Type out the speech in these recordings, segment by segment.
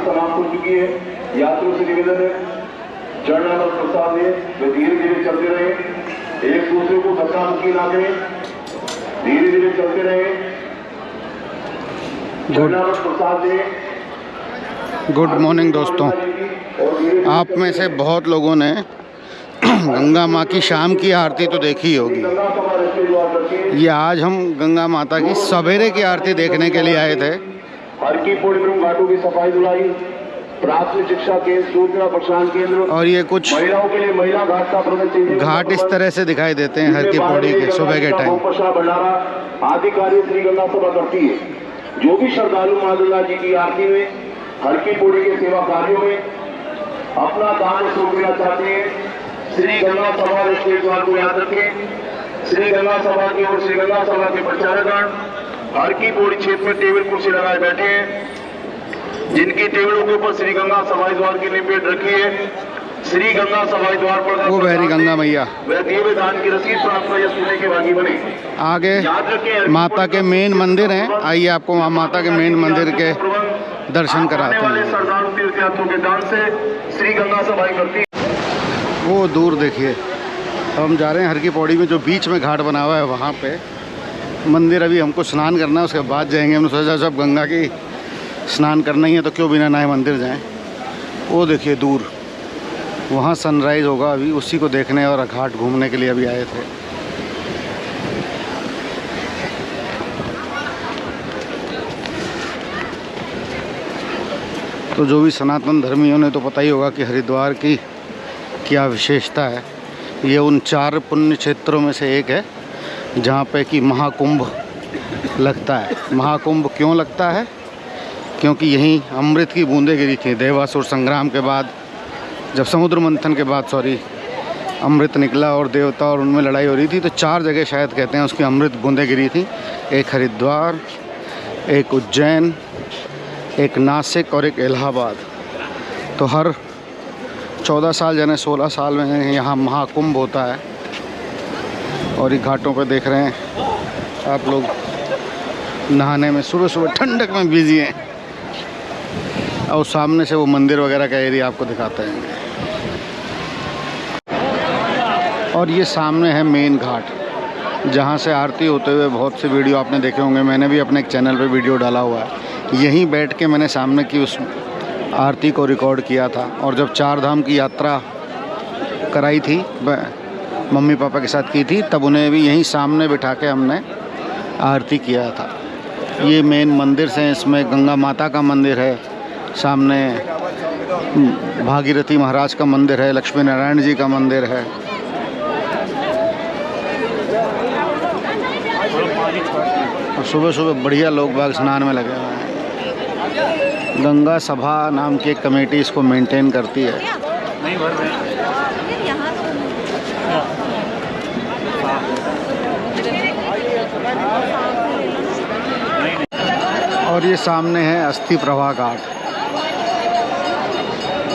समाप्त हो चुकी है। यात्रियों से निवेदन है, चरणों और प्रसाद है वे धीरे धीरे चलते रहे, एक दूसरे को धक्का मुक्की ना करें, धीरे धीरे चलते रहे। चरणों और प्रसाद दे। गुड मॉर्निंग दोस्तों, आप में से बहुत लोगों ने गंगा माँ की शाम की आरती तो देखी होगी। ये आज हम गंगा माता की सवेरे की आरती देखने के लिए आए थे। हर की पौड़ी घाटों की सफाई धुलाई, प्राथमिक शिक्षा केंद्र, सूचना प्रसारण केंद्र और ये कुछ महिलाओं के लिए महिला घाट का प्रबंध, घाट इस तरह से दिखाई देते हैं हर की पौड़ी के सुबह के टाइम। भंडारा आदि कार्य श्री गंगा सभा करती है। जो भी श्रद्धालु मां गंगा जी की आरती में, हर की पौड़ी के सेवा कार्यों में अपना दान सौंप देना चाहते हैं, श्री गंगा सभा द्वार को याद रखें। श्री गंगा सभा की और श्री गंगा सभा के प्रचारकगण हर की पौड़ी क्षेत्र में टेबल कुर्सी लगाए बैठे हैं, जिनकी टेबलों के ऊपर श्री गंगा सभा द्वार की लिपेट रखी है। श्री गंगा सभा द्वार पर वो बहरी गंगा मैया वह दिए दान की रसीद प्राप्त या सुनने के भागी बने। आगे माता के मेन मंदिर हैं, आइए आपको वहाँ माता के मेन मंदिर के दर्शन कराते हैं। श्रद्धालु तीर्थयात्रियों के दान से श्री गंगा सभा करती। वो दूर देखिए, हम जा रहे हैं हर की पौड़ी में जो बीच में घाट बना हुआ है वहाँ पे मंदिर। अभी हमको स्नान करना है, उसके बाद जाएंगे। हमने सोचा जब गंगा की स्नान करना ही है तो क्यों बिना नहाए मंदिर जाएं। वो देखिए दूर वहाँ सनराइज़ होगा, अभी उसी को देखने और घाट घूमने के लिए अभी आए थे। तो जो भी सनातन धर्मियों ने तो पता ही होगा कि हरिद्वार की क्या विशेषता है। ये उन 4 पुण्य क्षेत्रों में से एक है जहाँ पे कि महाकुंभ लगता है। महाकुंभ क्यों लगता है? क्योंकि यहीं अमृत की बूंदें गिरी थी। देवासुर संग्राम के बाद, जब समुद्र मंथन के बाद अमृत निकला और देवता और उनमें लड़ाई हो रही थी, तो 4 जगह शायद कहते हैं उसकी अमृत बूंदें गिरी थी। एक हरिद्वार, एक उज्जैन, एक नासिक और एक इलाहाबाद। तो हर 14 साल यानी 16 साल में यहाँ महाकुंभ होता है। और ये घाटों पे देख रहे हैं आप लोग नहाने में सुबह सुबह ठंडक में बिजी हैं। और सामने से वो मंदिर वगैरह का एरिया आपको दिखाते हैं। और ये सामने है मेन घाट, जहाँ से आरती होते हुए बहुत से वीडियो आपने देखे होंगे। मैंने भी अपने एक चैनल पे वीडियो डाला हुआ है। यहीं बैठ के मैंने सामने की उस आरती को रिकॉर्ड किया था। और जब 4 धाम की यात्रा कराई थी, मम्मी पापा के साथ की थी, तब उन्हें भी यहीं सामने बिठा के हमने आरती किया था। ये मेन मंदिर से, इसमें गंगा माता का मंदिर है, सामने भागीरथी महाराज का मंदिर है, लक्ष्मी नारायण जी का मंदिर है। और सुबह सुबह बढ़िया लोग बाग स्नान में लगे हुए हैं। गंगा सभा नाम की एक कमेटी इसको मेंटेन करती है। और ये सामने है अस्थि प्रवाह घाट,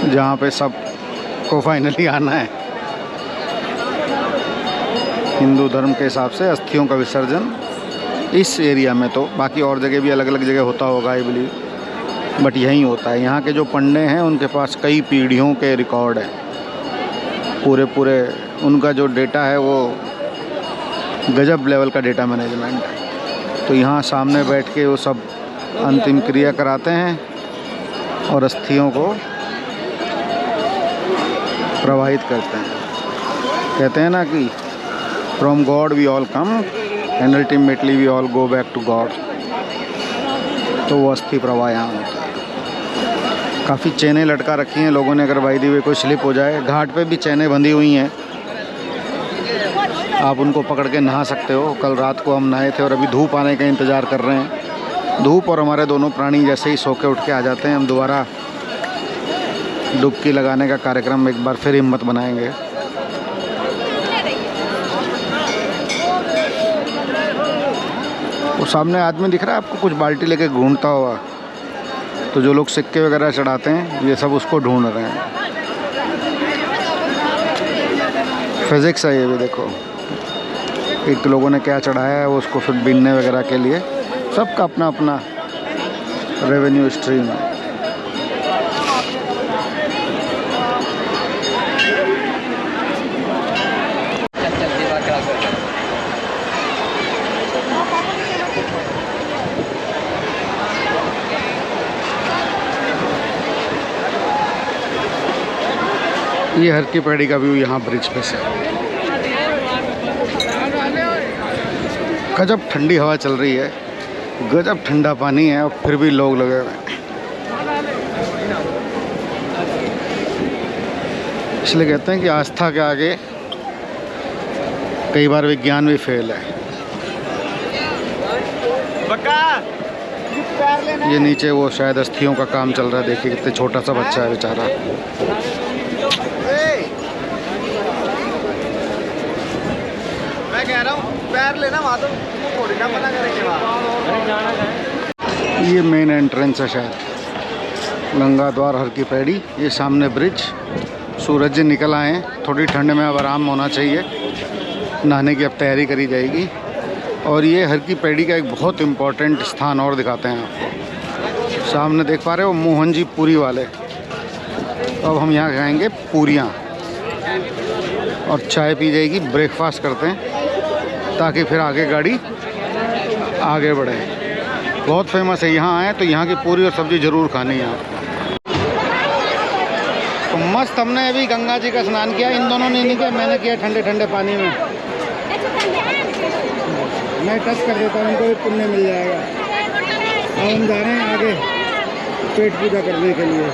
जहाँ पे सब को फाइनली आना है। हिंदू धर्म के हिसाब से अस्थियों का विसर्जन इस एरिया में, तो बाकी और जगह भी अलग अलग जगह होता होगा आई बिलीव, बट यहीं होता है। यहाँ के जो पंडे हैं उनके पास कई पीढ़ियों के रिकॉर्ड हैं। पूरे उनका जो डेटा है वो गजब लेवल का डेटा मैनेजमेंट है। तो यहाँ सामने बैठ के वो सब अंतिम क्रिया कराते हैं और अस्थियों को प्रवाहित करते हैं। कहते हैं ना कि from God we all come and ultimately we all go back to God. तो वो अस्थि प्रवाह यहाँ होता है। काफ़ी चेनें लटका रखी हैं लोगों ने, अगर बाई दी वे कोई स्लिप हो जाए। घाट पे भी चेनें बंधी हुई हैं, आप उनको पकड़ के नहा सकते हो। कल रात को हम नहाए थे और अभी धूप आने का इंतज़ार कर रहे हैं। धूप और हमारे दोनों प्राणी जैसे ही सो के उठ के आ जाते हैं, हम दोबारा डुबकी लगाने का कार्यक्रम एक बार फिर हिम्मत बनाएंगे। वो सामने आदमी दिख रहा है आपको, कुछ बाल्टी लेके घूमता हुआ। तो जो लोग सिक्के वगैरह चढ़ाते हैं ये सब उसको ढूंढ रहे हैं। फिज़िक्स है ये भी, देखो एक लोगों ने क्या चढ़ाया है वो उसको फिर बीनने वगैरह के लिए। सबका अपना अपना रेवेन्यू स्ट्रीम है। ये हर की पैड़ी का व्यू यहाँ ब्रिज पे से। गजब ठंडी हवा चल रही है, गजब ठंडा पानी है और फिर भी लोग लगे हुए हैं। इसलिए कहते हैं कि आस्था के आगे कई बार विज्ञान भी फेल है। ये नीचे वो शायद अस्थियों का काम चल रहा है, देखिए कितने छोटा सा बच्चा है बेचारा। मैं कह रहा हूँ पैर लेना वहाँ तो थोड़ी ना मना करेंगे वहाँ। ये मेन एंट्रेंस है शायद, गंगा द्वार हर की पैड़ी। ये सामने ब्रिज, सूरज जी निकल आए हैं, थोड़ी ठंड में अब आराम होना चाहिए, नहाने की अब तैयारी करी जाएगी। और ये हर की पैड़ी का एक बहुत इम्पोर्टेंट स्थान और दिखाते हैं आपको। सामने देख पा रहे हो मोहन जी पूरी वाले। अब हम यहाँ खाएंगे पूरियाँ और चाय पी जाएगी, ब्रेकफास्ट करते हैं ताकि फिर आगे गाड़ी आगे बढ़े। बहुत फेमस है, यहाँ आए तो यहाँ की पूरी और सब्ज़ी ज़रूर खानी है। तो मस्त हमने अभी गंगा जी का स्नान किया, इन दोनों ने नहीं किया, मैंने किया ठंडे ठंडे पानी में। मैं टच कर देता हूँ, उनको भी पुण्य मिल जाएगा। अब हम जा रहे हैं आगे पेट पूजा करने के लिए।